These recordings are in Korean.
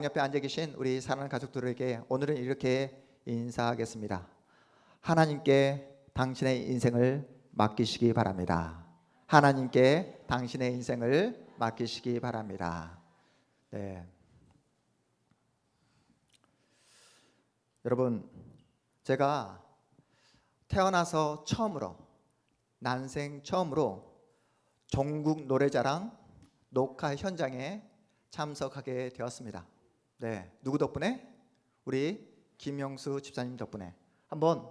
옆에 앉아 계신 우리 사랑하는 가족들에게 오늘은 이렇게 인사하겠습니다. 하나님께 당신의 인생을 맡기시기 바랍니다. 하나님께 당신의 인생을 맡기시기 바랍니다. 네. 여러분, 제가 태어나서 처음으로, 난생 처음으로 전국 노래자랑 녹화 현장에 참석하게 되었습니다. 네, 누구 덕분에? 우리 김영수 집사님 덕분에. 한번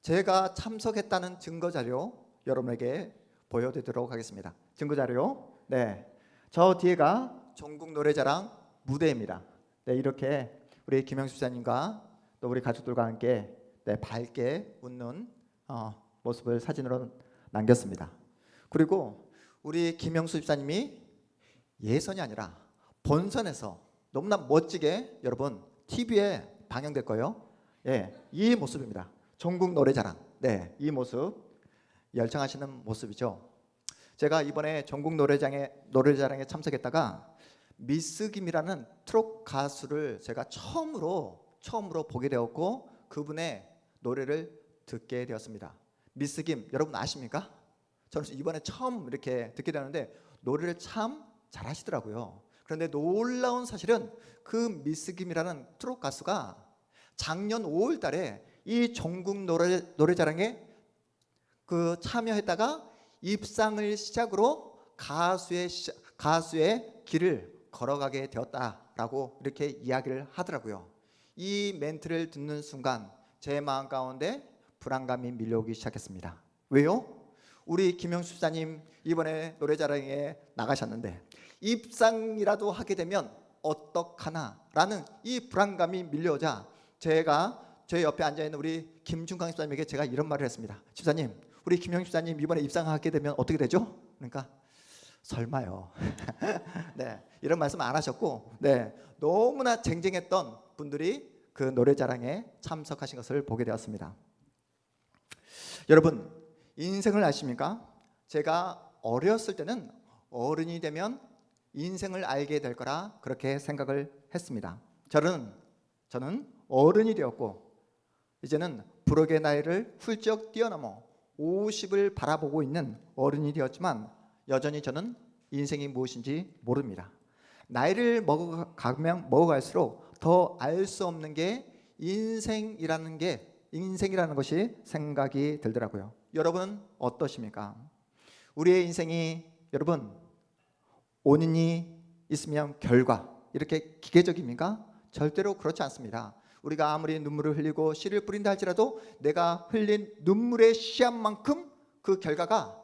제가 참석했다는 증거 자료 여러분에게 보여드리도록 하겠습니다. 증거 자료. 네, 저 뒤에가 전국 노래자랑 무대입니다. 네, 이렇게 우리 김영수 집사님과 또 우리 가족들과 함께 밝게 웃는 모습을 사진으로 남겼습니다. 그리고 우리 김영수 집사님이 예선이 아니라 본선에서 너무나 멋지게 여러분 TV에 방영될 거예요. 예, 이 모습입니다. 전국 노래자랑. 네, 이 모습 열창하시는 모습이죠. 제가 이번에 전국 노래자랑에 참석했다가 미스 김이라는 트롯 가수를 제가 처음으로 보게 되었고 그분의 노래를 듣게 되었습니다. 미스 김 여러분 아십니까? 저는 이번에 처음 이렇게 듣게 되는데 노래를 참 잘하시더라고요. 그런데 놀라운 사실은 그 미스 김이라는 트롯 가수가 작년 5월 달에 이 전국 노래자랑에 참여했다가 입상을 시작으로 가수의 길을 걸어가게 되었다라고 이렇게 이야기를 하더라고요. 이 멘트를 듣는 순간 제 마음 가운데 불안감이 밀려오기 시작했습니다. 왜요? 우리 김영수 집사님 이번에 노래자랑에 나가셨는데 입상이라도 하게 되면 어떡하나라는 이 불안감이 밀려오자 제가 제 옆에 앉아있는 우리 김중강 집사님에게 제가 이런 말을 했습니다. 집사님, 우리 김영수 집사님 이번에 입상하게 되면 어떻게 되죠? 그러니까 설마요. 네, 이런 말씀 안 하셨고 너무나 쟁쟁했던 분들이 그 노래자랑에 참석하신 것을 보게 되었습니다. 여러분, 인생을 아십니까? 제가 어렸을 때는 어른이 되면 인생을 알게 될 거라 그렇게 생각을 했습니다. 저는 어른이 되었고 이제는 부록의 나이를 훌쩍 뛰어넘어 50을 바라보고 있는 어른이 되었지만 여전히 저는 인생이 무엇인지 모릅니다. 나이를 먹어갈수록 더 알 수 없는 게 인생이라는 것이 생각이 들더라고요. 여러분은 어떠십니까? 우리의 인생이 여러분 원인이 있으면 결과 이렇게 기계적입니까? 절대로 그렇지 않습니다. 우리가 아무리 눈물을 흘리고 씨를 뿌린다 할지라도 내가 흘린 눈물의 씨앗만큼 그 결과가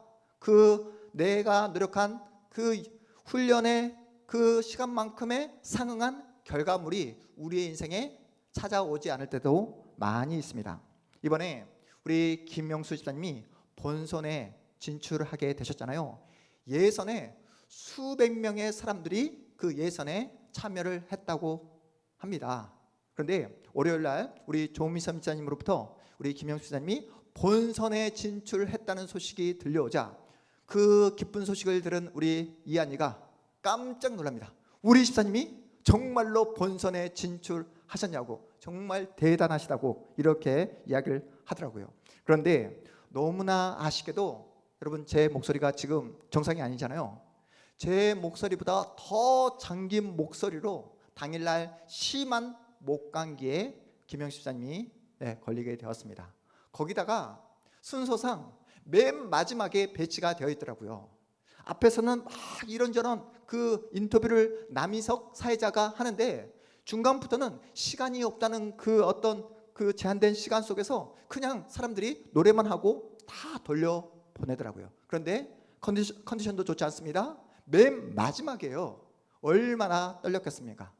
내가 노력한 그 훈련의 그 시간만큼의 상응한 결과물이 우리의 인생에 찾아오지 않을 때도 많이 있습니다. 이번에 우리 김영수 집사님이 본선에 진출하게 되셨잖아요. 예선에 수백 명의 사람들이 그 예선에 참여를 했다고 합니다. 그런데 월요일 날 우리 조미선 집사님으로부터 우리 김영수 집사님이 본선에 진출했다는 소식이 들려오자 그 기쁜 소식을 들은 우리 이한이가 깜짝 놀랍니다. 우리 집사님이 정말로 본선에 진출하셨냐고, 정말 대단하시다고 이렇게 이야기를 하더라고요. 그런데 너무나 아쉽게도 여러분 제 목소리가 지금 정상이 아니잖아요. 제 목소리보다 더 잠긴 목소리로 당일날 심한 목감기에 김영수 집사님이 걸리게 되었습니다. 거기다가 순서상 맨 마지막에 배치가 되어 있더라고요. 앞에서는 막 이런저런 그 인터뷰를 남희석 사회자가 하는데 중간부터는 시간이 없다는 그 어떤 그 제한된 시간 속에서 그냥 사람들이 노래만 하고 다 돌려보내더라고요. 그런데 컨디션도 좋지 않습니다. 맨 마지막이에요. 얼마나 떨렸겠습니까?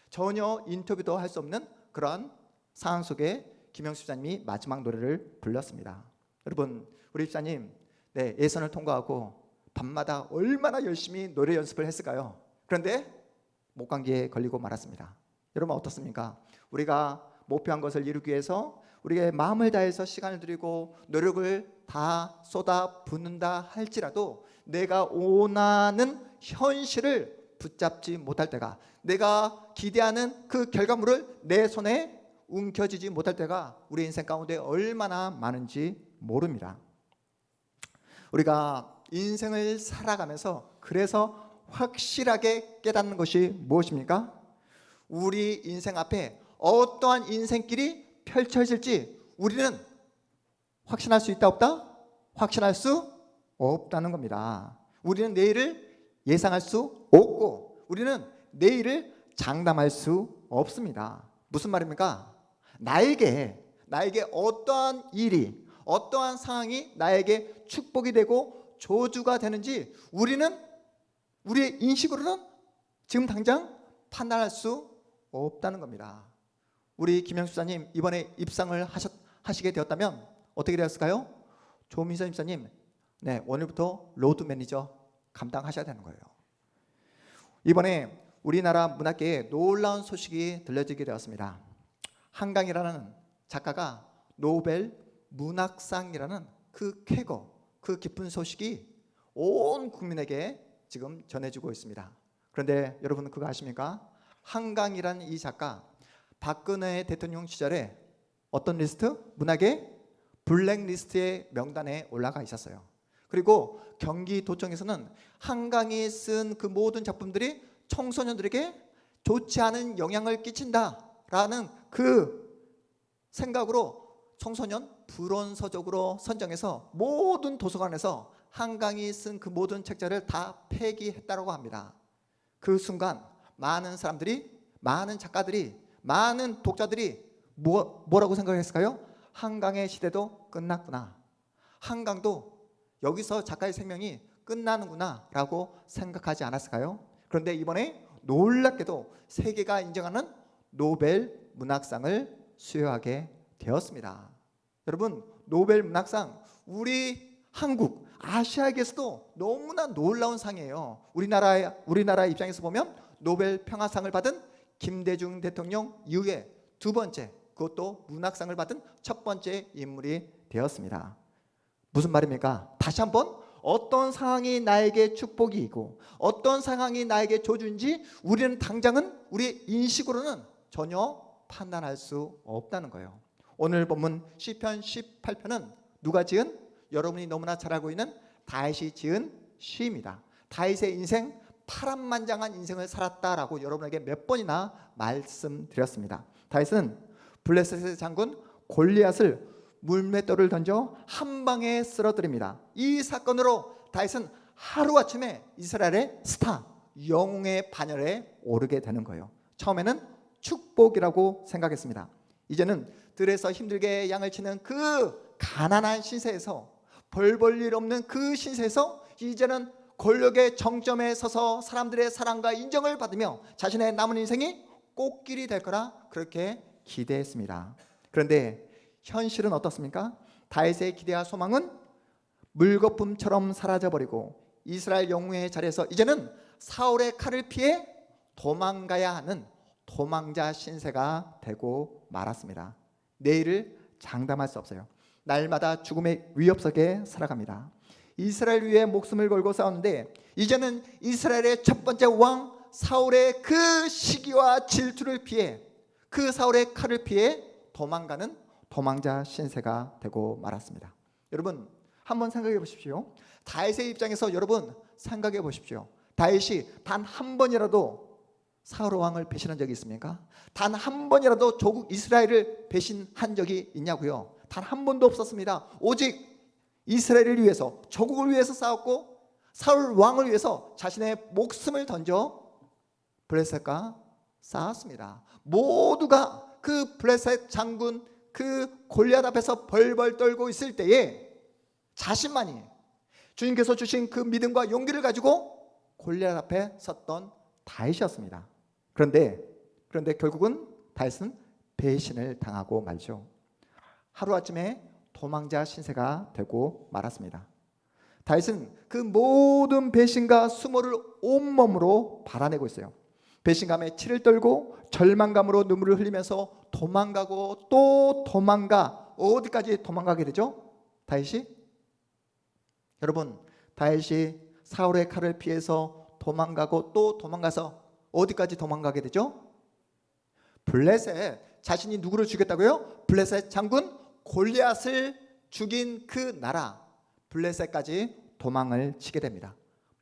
전혀 인터뷰도 할 수 없는 그런 상황 속에 김영수 집사님이 마지막 노래를 불렀습니다. 여러분, 우리 집사님 예선을 통과하고 밤마다 얼마나 열심히 노래 연습을 했을까요? 그런데 목감기에 걸리고 말았습니다. 여러분 어떻습니까? 우리가 목표한 것을 이루기 위해서 우리의 마음을 다해서 시간을 들이고 노력을 다 쏟아 붓는다 할지라도 내가 원하는 현실을 붙잡지 못할 때가, 내가 기대하는 그 결과물을 내 손에 움켜쥐지 못할 때가 우리 인생 가운데 얼마나 많은지 모릅니다. 우리가 인생을 살아가면서 그래서 확실하게 깨닫는 것이 무엇입니까? 우리 인생 앞에 어떠한 인생길이 펼쳐질지 우리는 확신할 수 있다 없다? 확신할 수 없다는 겁니다. 우리는 내일을 예상할 수 없고 우리는 내일을 장담할 수 없습니다. 무슨 말입니까? 나에게 어떠한 일이, 어떠한 상황이 나에게 축복이 되고 저주가 되는지 우리는 우리의 인식으로는 지금 당장 판단할 수 없다는 겁니다. 우리 김영수 집사님 이번에 입상을 하시게 되었다면 어떻게 되었을까요? 조민선 집사님, 오늘부터 로드 매니저 감당하셔야 되는 거예요. 이번에 우리나라 문학계에 놀라운 소식이 들려지게 되었습니다. 한강이라는 작가가 노벨 문학상이라는 그 쾌거, 그 기쁜 소식이 온 국민에게 지금 전해지고 있습니다. 그런데 여러분 그거 아십니까? 한강이라는 이 작가, 박근혜 대통령 시절에 어떤 리스트? 문학의 블랙리스트의 명단에 올라가 있었어요. 그리고 경기도청에서는 한강이 쓴 그 모든 작품들이 청소년들에게 좋지 않은 영향을 끼친다라는 그 생각으로 청소년 불원서적으로 선정해서 모든 도서관에서 한강이 쓴 그 모든 책자를 다 폐기했다고 합니다. 그 순간 많은 사람들이, 많은 작가들이, 많은 독자들이 뭐라고 생각했을까요? 한강의 시대도 끝났구나. 한강도 여기서 작가의 생명이 끝나는구나 라고 생각하지 않았을까요? 그런데 이번에 놀랍게도 세계가 인정하는 노벨 문학상을 수여하게 되었습니다. 여러분, 노벨 문학상 우리 한국, 아시아에게서도 너무나 놀라운 상이에요. 우리나라 입장에서 보면 노벨 평화상을 받은 김대중 대통령 이후에 두 번째, 그것도 문학상을 받은 첫 번째 인물이 되었습니다. 무슨 말입니까? 다시 한번 어떤 상황이 나에게 축복이고 어떤 상황이 나에게 저주인지 우리는 당장은 우리의 인식으로는 전혀 판단할 수 없다는 거예요. 오늘 본문 시편 18편은 누가 지은? 여러분이 너무나 잘 알고 있는 다윗이 지은 시입니다. 다윗의 인생, 파란만장한 인생을 살았다라고 여러분에게 몇 번이나 말씀드렸습니다. 다윗은 블레셋의 장군 골리앗을 물맷돌을 던져 한 방에 쓰러뜨립니다. 이 사건으로 다윗은 하루아침에 이스라엘의 스타, 영웅의 반열에 오르게 되는 거예요. 처음에는 축복이라고 생각했습니다. 이제는 들에서 힘들게 양을 치는 그 가난한 신세에서, 벌 볼 일 없는 그 신세에서 이제는 권력의 정점에 서서 사람들의 사랑과 인정을 받으며 자신의 남은 인생이 꽃길이 될 거라 그렇게 기대했습니다. 그런데 현실은 어떻습니까? 다윗의 기대와 소망은 물거품처럼 사라져버리고 이스라엘 영웅의 자리에서 이제는 사울의 칼을 피해 도망가야 하는 도망자 신세가 되고 말았습니다. 내일을 장담할 수 없어요. 날마다 죽음의 위협 속에 살아갑니다. 이스라엘 위에 목숨을 걸고 싸우는데 이제는 이스라엘의 첫 번째 왕 사울의 그 시기와 질투를 피해, 그 사울의 칼을 피해 도망가는 도망자 신세가 되고 말았습니다. 여러분 한번 생각해 보십시오. 다윗의 입장에서 여러분 생각해 보십시오. 다윗이 단 한 번이라도 사울 왕을 배신한 적이 있습니까? 단 한 번이라도 조국 이스라엘을 배신한 적이 있냐고요? 단 한 번도 없었습니다. 오직 이스라엘을 위해서, 조국을 위해서 싸웠고 사울 왕을 위해서 자신의 목숨을 던져 블레셋과 싸웠습니다. 모두가 그 블레셋 장군, 그 골리앗 앞에서 벌벌 떨고 있을 때에 자신만이 주님께서 주신 그 믿음과 용기를 가지고 골리앗 앞에 섰던 다윗이었습니다. 그런데 결국은 다윗은 배신을 당하고 말죠. 하루아침에 도망자 신세가 되고 말았습니다. 다윗은 그 모든 배신과 수모를 온몸으로 발아내고 있어요. 배신감에 치를 떨고 절망감으로 눈물을 흘리면서 도망가고 또 도망가. 어디까지 도망가게 되죠? 다윗이? 여러분, 다윗이 사울의 칼을 피해서 도망가고 또 도망가서 어디까지 도망가게 되죠? 블레셋, 자신이 누구를 죽였다고요? 블레셋 장군 골리앗을 죽인 그 나라 블레셋까지 도망을 치게 됩니다.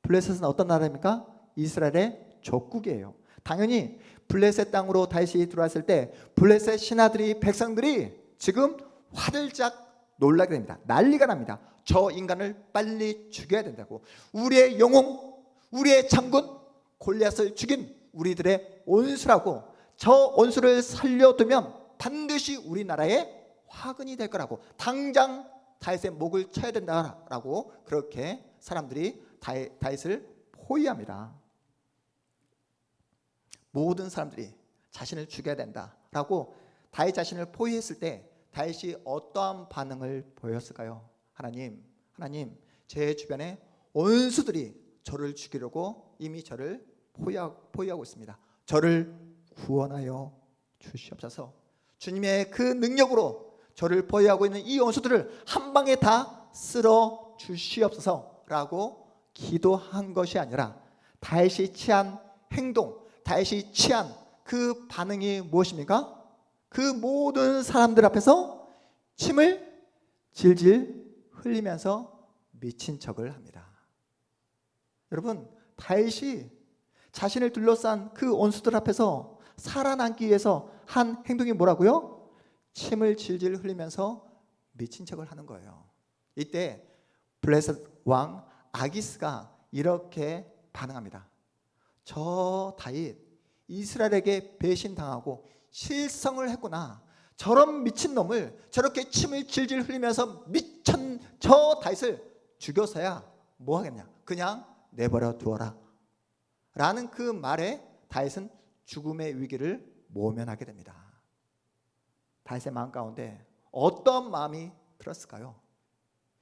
블레셋은 어떤 나라입니까? 이스라엘의 족국이에요. 당연히 블레셋 땅으로 다시 들어왔을 때 블레셋 신하들이, 백성들이 지금 화들짝 놀라게 됩니다. 난리가 납니다. 저 인간을 빨리 죽여야 된다고. 우리의 영웅, 우리의 장군 골리앗을 죽인 우리들의 원수라고, 저 원수를 살려두면 반드시 우리나라에 화근이 될 거라고, 당장 다윗의 목을 쳐야 된다라고 그렇게 사람들이 다윗을 포위합니다. 모든 사람들이 자신을 죽여야 된다라고 다윗 자신을 포위했을 때 다윗이 어떠한 반응을 보였을까요? 하나님, 제 주변에 원수들이 저를 죽이려고 이미 저를 포위하고 있습니다. 저를 구원하여 주시옵소서. 주님의 그 능력으로 저를 포위하고 있는 이 원수들을 한 방에 다 쓸어 주시옵소서라고 기도한 것이 아니라 다윗이 취한 행동, 다윗이 취한 그 반응이 무엇입니까? 그 모든 사람들 앞에서 침을 질질 흘리면서 미친 척을 합니다. 여러분, 다윗이 자신을 둘러싼 그 원수들 앞에서 살아남기 위해서 한 행동이 뭐라고요? 침을 질질 흘리면서 미친 척을 하는 거예요. 이때 블레셋 왕 아기스가 이렇게 반응합니다. 저 다윗, 이스라엘에게 배신당하고 실성을 했구나. 저런 미친놈을 저렇게 침을 질질 흘리면서 미친 저 다윗을 죽여서야 뭐 하겠냐, 그냥 내버려 두어라 라는 그 말에 다윗은 죽음의 위기를 모면하게 됩니다. 다윗의 마음 가운데 어떤 마음이 들었을까요?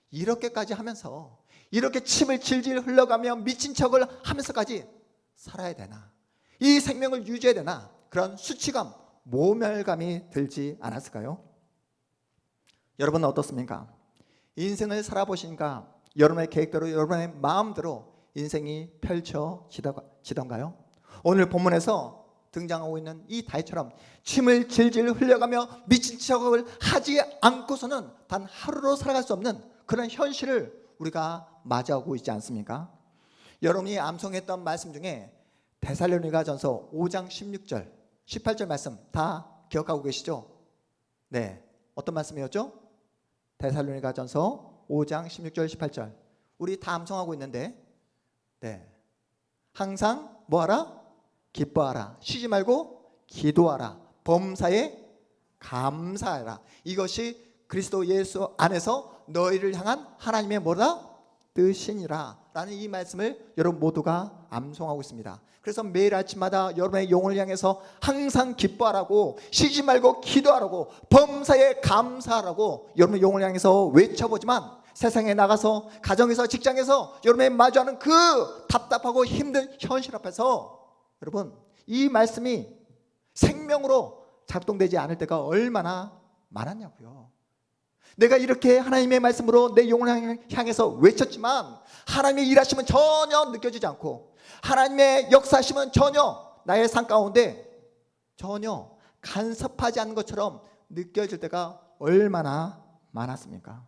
이렇게까지 하면서, 이렇게 침을 질질 흘러가며 미친 척을 하면서까지 살아야 되나, 이 생명을 유지해야 되나, 그런 수치감, 모멸감이 들지 않았을까요? 여러분은 어떻습니까? 인생을 살아보시니까 여러분의 계획대로, 여러분의 마음대로 인생이 펼쳐지던가요? 오늘 본문에서 등장하고 있는 이 다윗처럼 침을 질질 흘려가며 미친 척을 하지 않고서는 단 하루로 살아갈 수 없는 그런 현실을 우리가 맞이하고 있지 않습니까? 여러분이 암송했던 말씀 중에 데살로니가전서 5장 16절 18절 말씀 다 기억하고 계시죠? 네, 어떤 말씀이었죠? 데살로니가전서 5장 16절 18절 우리 다 암송하고 있는데, 네, 항상 뭐하라? 기뻐하라, 쉬지 말고 기도하라, 범사에 감사하라. 이것이 그리스도 예수 안에서 너희를 향한 하나님의 뭐다? 뜻이니라 라는 이 말씀을 여러분 모두가 암송하고 있습니다. 그래서 매일 아침마다 여러분의 영혼을 향해서 항상 기뻐하라고, 쉬지 말고 기도하라고, 범사에 감사하라고 여러분의 영혼을 향해서 외쳐보지만 세상에 나가서, 가정에서, 직장에서 여러분이 마주하는 그 답답하고 힘든 현실 앞에서 여러분 이 말씀이 생명으로 작동되지 않을 때가 얼마나 많았냐고요. 내가 이렇게 하나님의 말씀으로 내 영혼을 향해서 외쳤지만 하나님의 일하심은 전혀 느껴지지 않고, 하나님의 역사하심은 전혀 나의 삶 가운데 전혀 간섭하지 않는 것처럼 느껴질 때가 얼마나 많았습니까?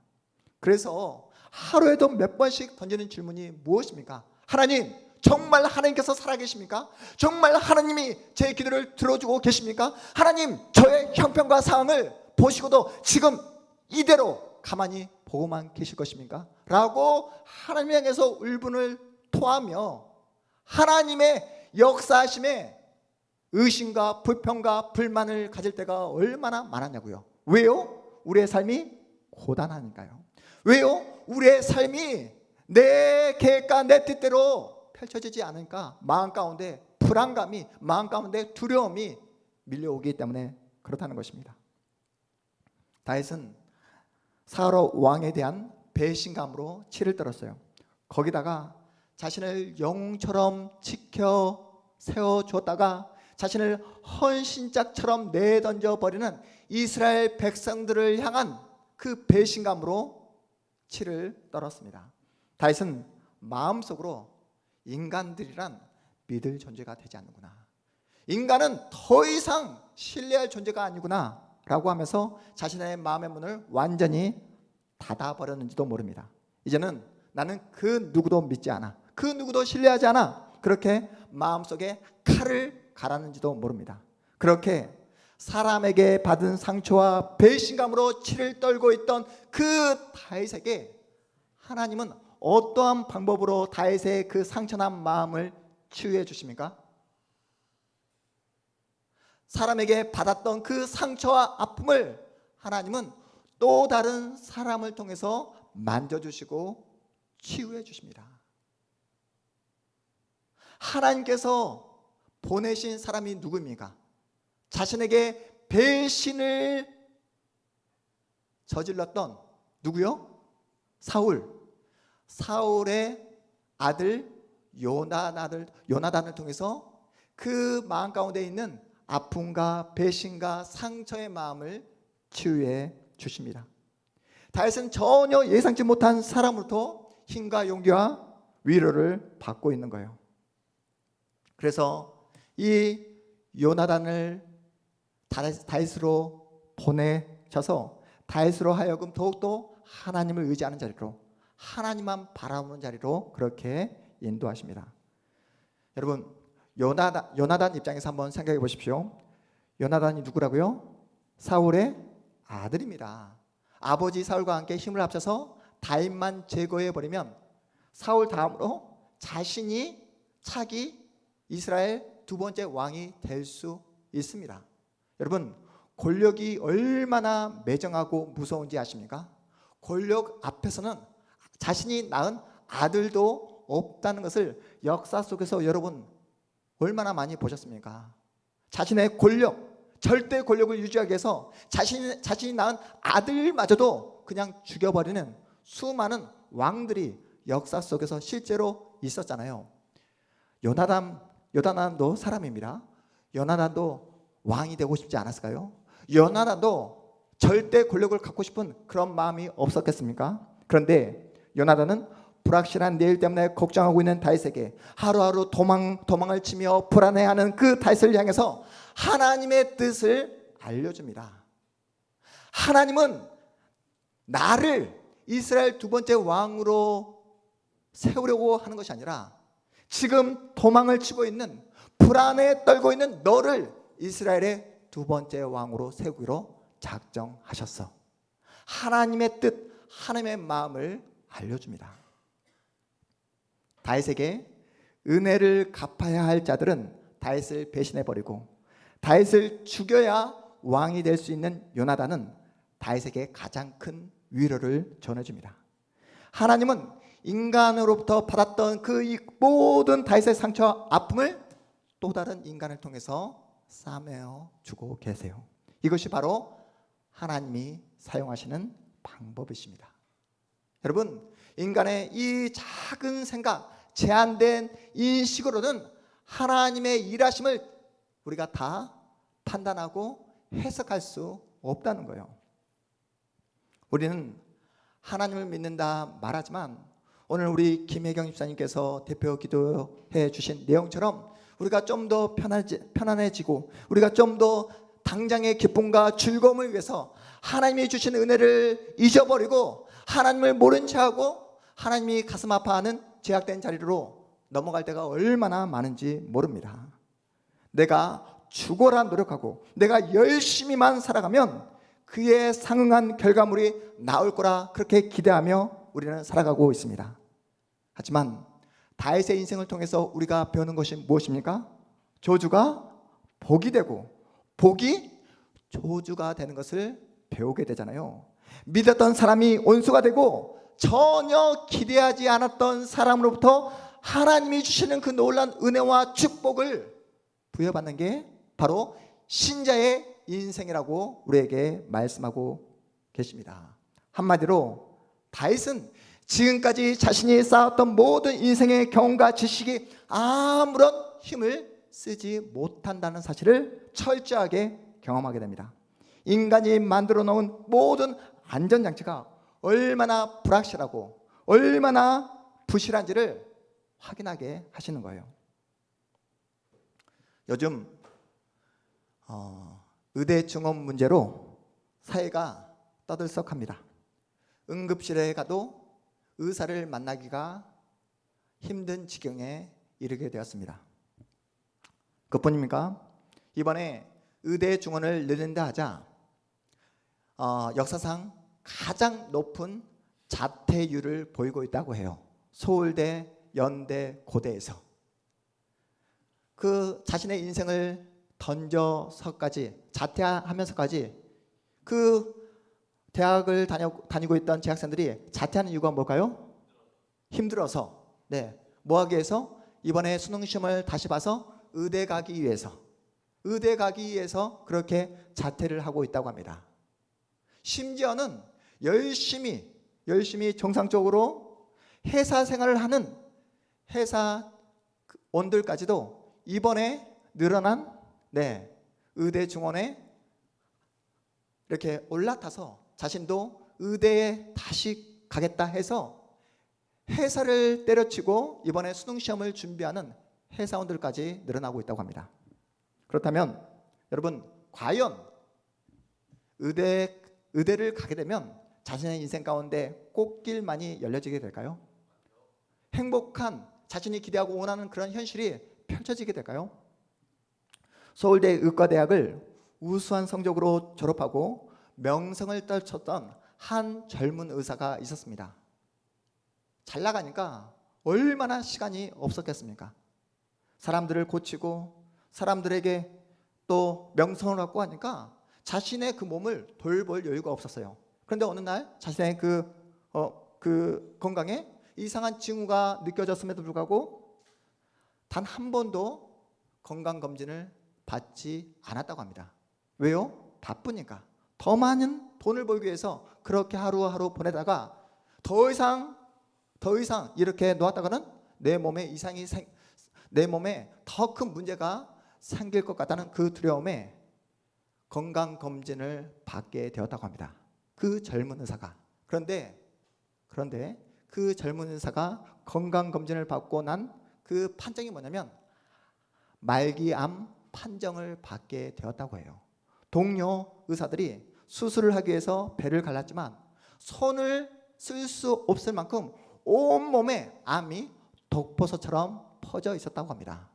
그래서 하루에도 몇 번씩 던지는 질문이 무엇입니까? 하나님, 정말 하나님께서 살아계십니까? 정말 하나님이 제 기도를 들어주고 계십니까? 하나님, 저의 형편과 상황을 보시고도 지금 이대로 가만히 보고만 계실 것입니까? 라고 하나님 향해서 울분을 토하며 하나님의 역사하심에 의심과 불평과 불만을 가질 때가 얼마나 많았냐고요. 왜요? 우리의 삶이 고단하니까요. 왜요? 우리의 삶이 내 계획과 내 뜻대로 펼쳐지지 않으니까 마음 가운데 불안감이, 마음 가운데 두려움이 밀려오기 때문에 그렇다는 것입니다. 다윗은 사울 왕에 대한 배신감으로 치를 떨었어요. 거기다가 자신을 영웅처럼 지켜 세워주었다가 자신을 헌신짝처럼 내던져 버리는 이스라엘 백성들을 향한 그 배신감으로 치를 떨었습니다. 다윗은 마음속으로 인간들이란 믿을 존재가 되지 않는구나. 인간은 더 이상 신뢰할 존재가 아니구나 라고 하면서 자신의 마음의 문을 완전히 닫아버렸는지도 모릅니다. 이제는 나는 그 누구도 믿지 않아, 그 누구도 신뢰하지 않아, 그렇게 마음속에 칼을 갈았는지도 모릅니다. 그렇게 사람에게 받은 상처와 배신감으로 치를 떨고 있던 그 다윗에게 하나님은 어떠한 방법으로 다윗의 그 상처난 마음을 치유해 주십니까? 사람에게 받았던 그 상처와 아픔을 하나님은 또 다른 사람을 통해서 만져주시고 치유해 주십니다. 하나님께서 보내신 사람이 누구입니까? 자신에게 배신을 저질렀던 누구요? 사울의 아들 요나단을 통해서 그 마음 가운데 있는 아픔과 배신과 상처의 마음을 치유해 주십니다. 다윗은 전혀 예상치 못한 사람으로부터 힘과 용기와 위로를 받고 있는 거예요. 그래서 이 요나단을 다윗으로 보내셔서 다윗으로 하여금 더욱더 하나님을 의지하는 자리로, 하나님만 바라보는 자리로 그렇게 인도하십니다. 여러분, 요나단 입장에서 한번 생각해 보십시오. 요나단이 누구라고요? 사울의 아들입니다. 아버지 사울과 함께 힘을 합쳐서 다윗만 제거해 버리면 사울 다음으로 자신이 차기 이스라엘 두 번째 왕이 될 수 있습니다. 여러분, 권력이 얼마나 매정하고 무서운지 아십니까? 권력 앞에서는 자신이 낳은 아들도 없다는 것을 역사 속에서 여러분 얼마나 많이 보셨습니까? 자신의 권력, 절대 권력을 유지하기 위해서 자신이 낳은 아들마저도 그냥 죽여버리는 수많은 왕들이 역사 속에서 실제로 있었잖아요. 요나단도 사람입니다. 요나단도 왕이 되고 싶지 않았을까요? 요나단도 절대 권력을 갖고 싶은 그런 마음이 없었겠습니까? 그런데 요나단은 불확실한 내일 때문에 걱정하고 있는 다윗에게 하루하루 도망을 치며 불안해하는 그 다윗을 향해서 하나님의 뜻을 알려줍니다. 하나님은 나를 이스라엘 두 번째 왕으로 세우려고 하는 것이 아니라 지금 도망을 치고 있는, 불안에 떨고 있는 너를 이스라엘의 두 번째 왕으로 세우기로 작정하셨어. 하나님의 뜻, 하나님의 마음을 알려줍니다. 다윗에게 은혜를 갚아야 할 자들은 다윗을 배신해버리고 다윗을 죽여야 왕이 될 수 있는 요나단은 다윗에게 가장 큰 위로를 전해줍니다. 하나님은 인간으로부터 받았던 그 모든 다윗의 상처와 아픔을 또 다른 인간을 통해서 싸매어 주고 계세요. 이것이 바로 하나님이 사용하시는 방법이십니다. 여러분, 인간의 이 작은 생각, 제한된 인식으로는 하나님의 일하심을 우리가 다 판단하고 해석할 수 없다는 거예요. 우리는 하나님을 믿는다 말하지만 오늘 우리 김혜경 집사님께서 대표 기도해 주신 내용처럼 우리가 좀 더 편안해지고 우리가 좀 더 당장의 기쁨과 즐거움을 위해서 하나님이 주신 은혜를 잊어버리고 하나님을 모른 채하고 하나님이 가슴 아파하는 제약된 자리로 넘어갈 때가 얼마나 많은지 모릅니다. 내가 죽어라 노력하고 내가 열심히만 살아가면 그에 상응한 결과물이 나올 거라 그렇게 기대하며 우리는 살아가고 있습니다. 하지만 다윗의 인생을 통해서 우리가 배우는 것이 무엇입니까? 저주가 복이 되고 복이 저주가 되는 것을 배우게 되잖아요. 믿었던 사람이 원수가 되고 전혀 기대하지 않았던 사람으로부터 하나님이 주시는 그 놀라운 은혜와 축복을 부여받는 게 바로 신자의 인생이라고 우리에게 말씀하고 계십니다. 한마디로 다윗은 지금까지 자신이 쌓았던 모든 인생의 경험과 지식이 아무런 힘을 쓰지 못한다는 사실을 철저하게 경험하게 됩니다. 인간이 만들어 놓은 모든 안전장치가 얼마나 불확실하고 얼마나 부실한지를 확인하게 하시는 거예요. 요즘 의대 증원 문제로 사회가 떠들썩합니다. 응급실에 가도 의사를 만나기가 힘든 지경에 이르게 되었습니다. 그뿐입니까? 이번에 의대 증원을 늘린다 하자 역사상 가장 높은 자퇴율을 보이고 있다고 해요. 서울대, 연대, 고대에서. 그 자신의 인생을 던져서까지, 자퇴하면서까지 그 대학을 다니고 있던 재학생들이 자퇴하는 이유가 뭘까요? 힘들어서. 네, 뭐 하기 위해서? 이번에 수능 시험을 다시 봐서 의대 가기 위해서 그렇게 자퇴를 하고 있다고 합니다. 심지어는 열심히 정상적으로 회사 생활을 하는 회사원들까지도 이번에 늘어난 의대 증원에 이렇게 올라타서 자신도 의대에 다시 가겠다 해서 회사를 때려치고 이번에 수능 시험을 준비하는 회사원들까지 늘어나고 있다고 합니다. 그렇다면 여러분, 과연 의대를 가게 되면 자신의 인생 가운데 꽃길만이 열려지게 될까요? 행복한, 자신이 기대하고 원하는 그런 현실이 펼쳐지게 될까요? 서울대 의과대학을 우수한 성적으로 졸업하고 명성을 떨쳤던 한 젊은 의사가 있었습니다. 잘 나가니까 얼마나 시간이 없었겠습니까? 사람들을 고치고 사람들에게 또 명성을 갖고 하니까 자신의 그 몸을 돌볼 여유가 없었어요. 그런데 어느 날 자신의 그 건강에 이상한 징후가 느껴졌음에도 불구하고 단 한 번도 건강검진을 받지 않았다고 합니다. 왜요? 바쁘니까. 더 많은 돈을 벌기 위해서 그렇게 하루하루 보내다가 더 이상 이렇게 놓았다가는 내 몸에 더 큰 문제가 생길 것 같다는 그 두려움에 건강검진을 받게 되었다고 합니다. 그 젊은 의사가. 그런데 그 젊은 의사가 건강검진을 받고 난 그 판정이 뭐냐면 말기암 판정을 받게 되었다고 해요. 동료 의사들이 수술을 하기 위해서 배를 갈랐지만 손을 쓸 수 없을 만큼 온몸에 암이 독버섯처럼 퍼져 있었다고 합니다.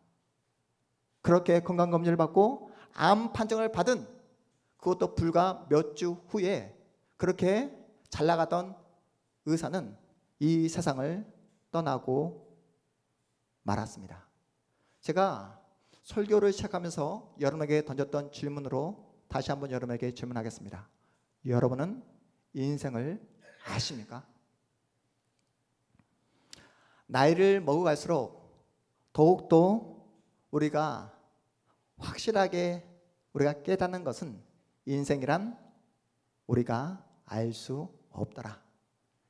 그렇게 건강검진을 받고 암 판정을 받은 그것도 불과 몇 주 후에 그렇게 잘 나가던 의사는 이 세상을 떠나고 말았습니다. 제가 설교를 시작하면서 여러분에게 던졌던 질문으로 다시 한번 여러분에게 질문하겠습니다. 여러분은 인생을 아십니까? 나이를 먹어갈수록 더욱더 우리가 확실하게 우리가 깨닫는 것은 인생이란 우리가 알 수 없더라.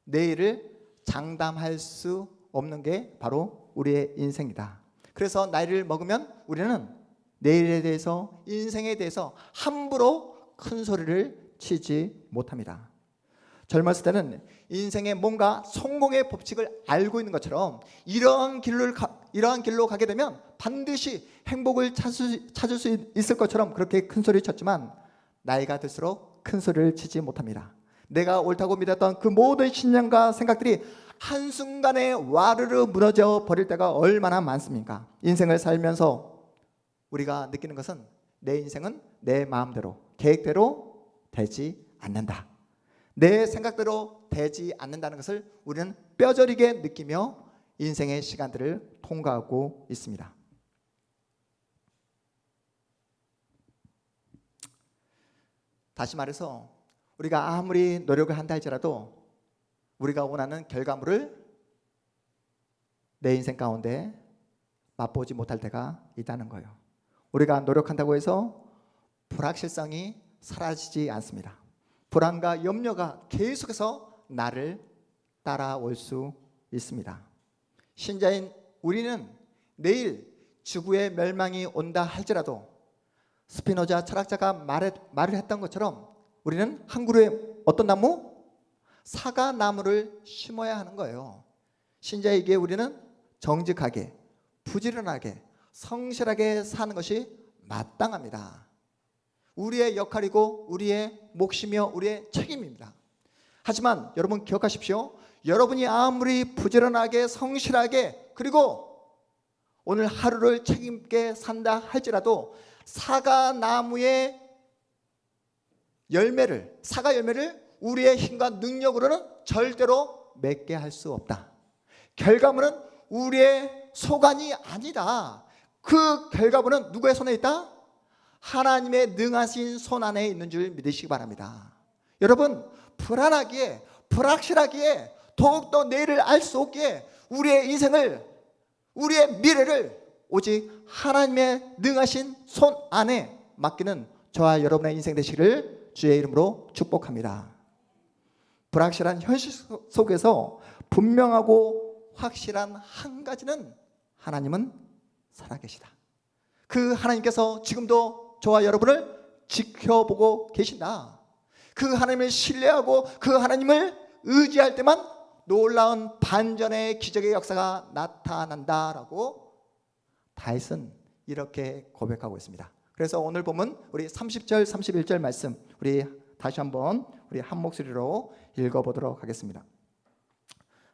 내일을 장담할 수 없는 게 바로 우리의 인생이다. 그래서 나이를 먹으면 우리는 내일에 대해서, 인생에 대해서 함부로 큰 소리를 치지 못합니다. 젊었을 때는 인생에 뭔가 성공의 법칙을 알고 있는 것처럼 이러한 길로 가게 되면 반드시 행복을 찾을 수 있을 것처럼 그렇게 큰 소리를 쳤지만 나이가 들수록 큰 소리를 치지 못합니다. 내가 옳다고 믿었던 그 모든 신념과 생각들이 한순간에 와르르 무너져 버릴 때가 얼마나 많습니까? 인생을 살면서 우리가 느끼는 것은 내 인생은 내 마음대로, 계획대로 되지 않는다. 내 생각대로 되지 않는다는 것을 우리는 뼈저리게 느끼며 인생의 시간들을 통과하고 있습니다. 다시 말해서 우리가 아무리 노력을 한다 할지라도 우리가 원하는 결과물을 내 인생 가운데 맛보지 못할 때가 있다는 거예요. 우리가 노력한다고 해서 불확실성이 사라지지 않습니다. 불안과 염려가 계속해서 나를 따라올 수 있습니다. 신자인 우리는 내일 지구의 멸망이 온다 할지라도 스피노자 철학자가 말을 했던 것처럼 우리는 한 그루의 어떤 나무? 사과나무를 심어야 하는 거예요. 신자에게 우리는 정직하게, 부지런하게, 성실하게 사는 것이 마땅합니다. 우리의 역할이고 우리의 몫이며 우리의 책임입니다. 하지만 여러분 기억하십시오. 여러분이 아무리 부지런하게 성실하게 그리고 오늘 하루를 책임있게 산다 할지라도 사과 열매를 우리의 힘과 능력으로는 절대로 맺게 할 수 없다. 결과물은 우리의 소관이 아니다. 그 결과물은 누구의 손에 있다? 하나님의 능하신 손 안에 있는 줄 믿으시기 바랍니다. 여러분 불안하기에 불확실하기에 더욱더 내일을 알 수 없기에 우리의 인생을 우리의 미래를 오직 하나님의 능하신 손 안에 맡기는 저와 여러분의 인생 되시기를 주의 이름으로 축복합니다. 불확실한 현실 속에서 분명하고 확실한 한 가지는 하나님은 살아계시다. 그 하나님께서 지금도 저와 여러분을 지켜보고 계신다. 그 하나님을 신뢰하고 그 하나님을 의지할 때만 놀라운 반전의 기적의 역사가 나타난다라고 다윗은 이렇게 고백하고 있습니다. 그래서 오늘 보면 우리 30절 31절 말씀 우리 다시 한번 우리 한 목소리로 읽어보도록 하겠습니다.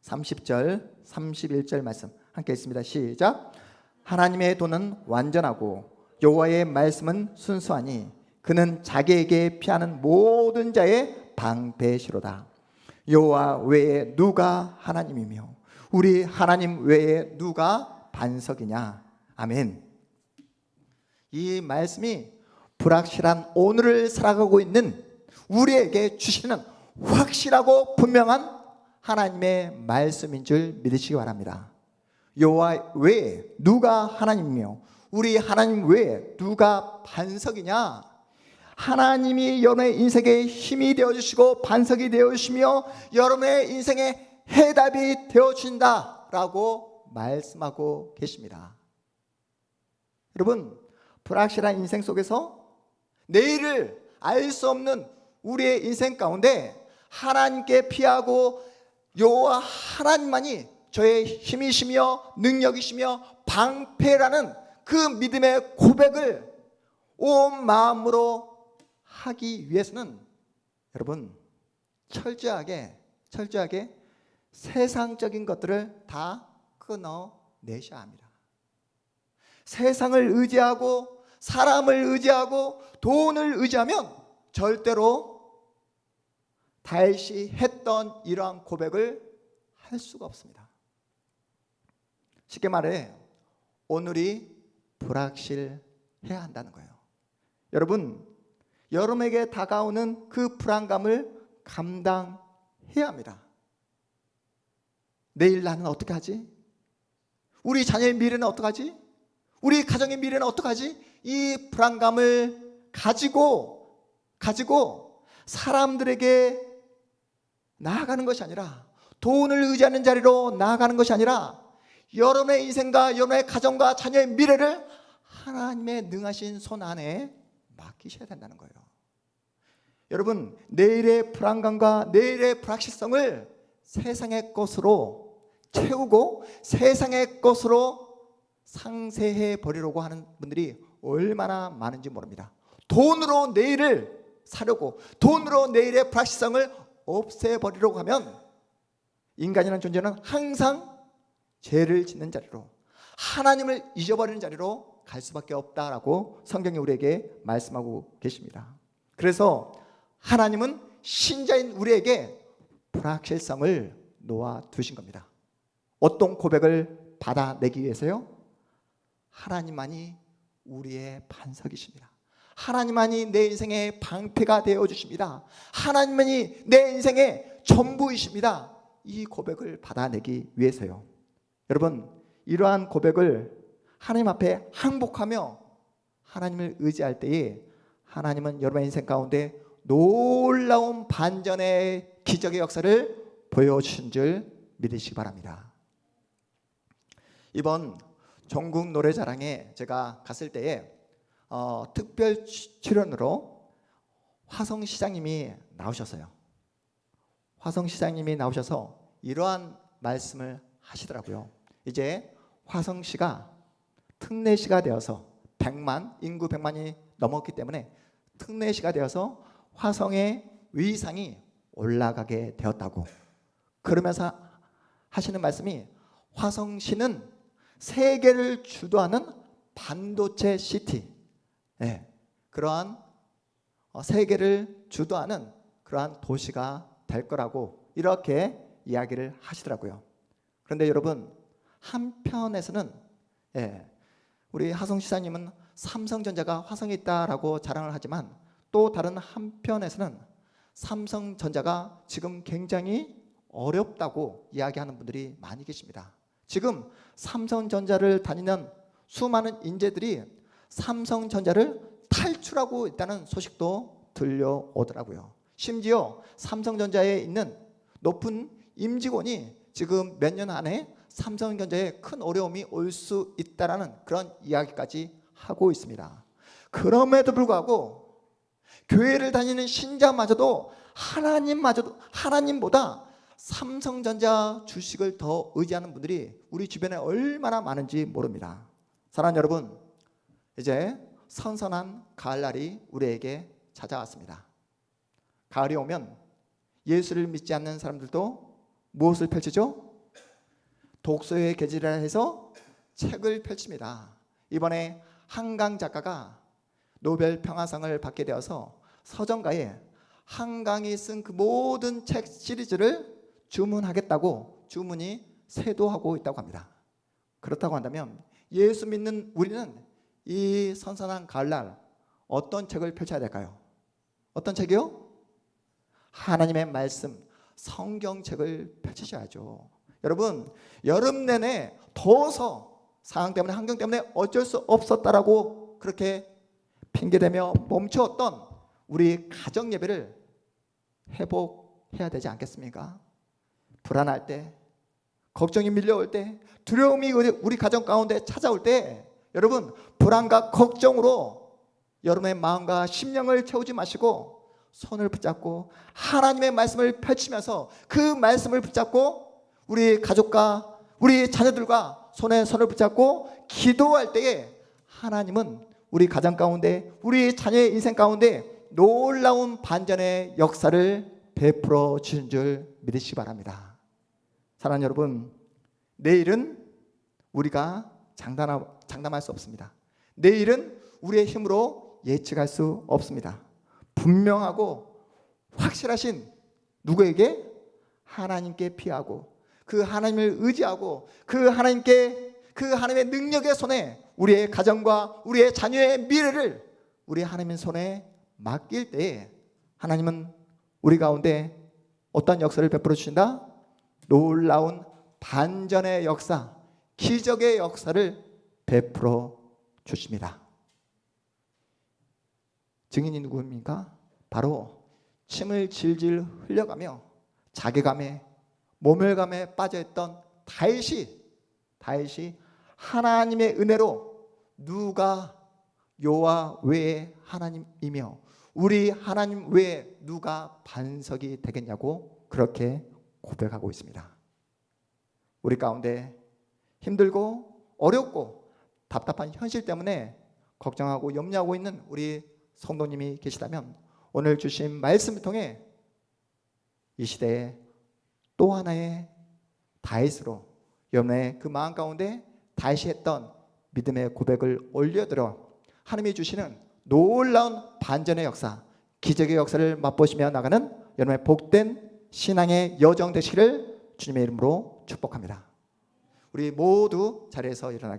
30절 31절 말씀 함께 읽습니다. 시작. 하나님의 도는 완전하고 여호와의 말씀은 순수하니 그는 자기에게 피하는 모든 자의 방패시로다. 여호와 외에 누가 하나님이며 우리 하나님 외에 누가 반석이냐. 아멘. 이 말씀이 불확실한 오늘을 살아가고 있는 우리에게 주시는 확실하고 분명한 하나님의 말씀인 줄 믿으시기 바랍니다. 여호와 외에 누가 하나님이며 우리 하나님 외에 누가 반석이냐. 하나님이 여러분의 인생의 힘이 되어주시고 반석이 되어주시며 여러분의 인생의 해답이 되어주신다라고 말씀하고 계십니다. 여러분 불확실한 인생 속에서 내일을 알 수 없는 우리의 인생 가운데 하나님께 피하고 여호와 하나님만이 저의 힘이시며 능력이시며 방패라는 그 믿음의 고백을 온 마음으로 하기 위해서는 여러분 철저하게 세상적인 것들을 다 끊어내셔야 합니다. 세상을 의지하고 사람을 의지하고 돈을 의지하면 절대로 다윗이 했던 이러한 고백을 할 수가 없습니다. 쉽게 말해 오늘이 불확실해야 한다는 거예요. 여러분 여러분에게 다가오는 그 불안감을 감당해야 합니다. 내일 나는 어떻게 하지? 우리 자녀의 미래는 어떻게 하지? 우리 가정의 미래는 어떻게 하지? 이 불안감을 가지고 사람들에게 나아가는 것이 아니라 돈을 의지하는 자리로 나아가는 것이 아니라 여러분의 인생과 여러분의 가정과 자녀의 미래를 하나님의 능하신 손 안에 맡기셔야 된다는 거예요. 여러분 내일의 불안감과 내일의 불확실성을 세상의 것으로 채우고 세상의 것으로 상쇄해 버리려고 하는 분들이 얼마나 많은지 모릅니다. 돈으로 내일을 사려고 돈으로 내일의 불확실성을 없애버리려고 하면 인간이라는 존재는 항상 죄를 짓는 자리로 하나님을 잊어버리는 자리로 갈 수밖에 없다라고 성경이 우리에게 말씀하고 계십니다. 그래서 하나님은 신자인 우리에게 불확실성을 놓아두신 겁니다. 어떤 고백을 받아내기 위해서요? 하나님만이 우리의 반석이십니다. 하나님만이 내 인생의 방패가 되어주십니다. 하나님만이 내 인생의 전부이십니다. 이 고백을 받아내기 위해서요. 여러분 이러한 고백을 하나님 앞에 항복하며 하나님을 의지할 때에 하나님은 여러분의 인생 가운데 놀라운 반전의 기적의 역사를 보여주신 줄 믿으시기 바랍니다. 이번 전국 노래자랑에 제가 갔을 때에 특별 출연으로 화성 시장님이 나오셨어요. 화성 시장님이 나오셔서 이러한 말씀을 하시더라고요. 이제 화성시가 특례시가 되어서 100만, 인구 100만이 넘었기 때문에 특례시가 되어서 화성의 위상이 올라가게 되었다고. 그러면서 하시는 말씀이 화성시는 세계를 주도하는 반도체 시티, 그러한 세계를 주도하는 그러한 도시가 될 거라고 이렇게 이야기를 하시더라고요. 그런데 여러분, 한편에서는 우리 하성 시사님은 삼성전자가 화성에 있다라고 자랑을 하지만 또 다른 한편에서는 삼성전자가 지금 굉장히 어렵다고 이야기하는 분들이 많이 계십니다. 지금 삼성전자를 다니는 수많은 인재들이 삼성전자를 탈출하고 있다는 소식도 들려오더라고요. 심지어 삼성전자에 있는 높은 임직원이 지금 몇 년 안에 삼성전자에 큰 어려움이 올 수 있다라는 그런 이야기까지 하고 있습니다. 그럼에도 불구하고 교회를 다니는 신자마저도 하나님보다 삼성전자 주식을 더 의지하는 분들이 우리 주변에 얼마나 많은지 모릅니다. 사랑하는 여러분, 이제 선선한 가을날이 우리에게 찾아왔습니다. 가을이 오면 예수를 믿지 않는 사람들도 무엇을 펼치죠? 독서의 계절이라 해서 책을 펼칩니다. 이번에 한강 작가가 노벨 평화상을 받게 되어서 서점가에 한강이 쓴 그 모든 책 시리즈를 주문하겠다고 주문이 쇄도하고 있다고 합니다. 그렇다고 한다면 예수 믿는 우리는 이 선선한 가을날 어떤 책을 펼쳐야 될까요? 어떤 책이요? 하나님의 말씀, 성경책을 펼치셔야죠. 여러분, 여름 내내 더워서 상황 때문에, 환경 때문에 어쩔 수 없었다라고 그렇게 핑계대며 멈추었던 우리 가정 예배를 회복해야 되지 않겠습니까? 불안할 때, 걱정이 밀려올 때, 두려움이 우리 가정 가운데 찾아올 때, 여러분, 불안과 걱정으로 여러분의 마음과 심령을 채우지 마시고 손을 붙잡고 하나님의 말씀을 펼치면서 그 말씀을 붙잡고 우리 가족과 우리 자녀들과 손에 손을 붙잡고 기도할 때에 하나님은 우리 가정 가운데, 우리 자녀의 인생 가운데 놀라운 반전의 역사를 베풀어 주신 줄 믿으시기 바랍니다. 사랑하는 여러분, 내일은 우리가 장담할 수 없습니다. 내일은 우리의 힘으로 예측할 수 없습니다. 분명하고 확실하신 누구에게? 하나님께 피하고 그 하나님을 의지하고 그 하나님의 능력의 손에 우리의 가정과 우리의 자녀의 미래를 우리 하나님의 손에 맡길 때에 하나님은 우리 가운데 어떤 역사를 베풀어 주신다? 놀라운 반전의 역사, 기적의 역사를 베풀어 주십니다. 증인이 누구입니까? 바로 침을 질질 흘려가며 자괴감에 모멸감에 빠져있던 다윗이 하나님의 은혜로 누가 여호와 외에 하나님이며 우리 하나님 외에 누가 반석이 되겠냐고 그렇게 고백하고 있습니다. 우리 가운데 힘들고 어렵고 답답한 현실 때문에 걱정하고 염려하고 있는 우리 성도님이 계시다면 오늘 주신 말씀을 통해 이 시대에 또 하나의 다윗으로 여러분의 그 마음 가운데 다윗이 했던 믿음의 고백을 올려들어 하나님이 주시는 놀라운 반전의 역사, 기적의 역사를 맛보시며 나가는 여러분의 복된 신앙의 여정 되시기를 주님의 이름으로 축복합니다. 우리 모두 자리에서 일어나겠습니다.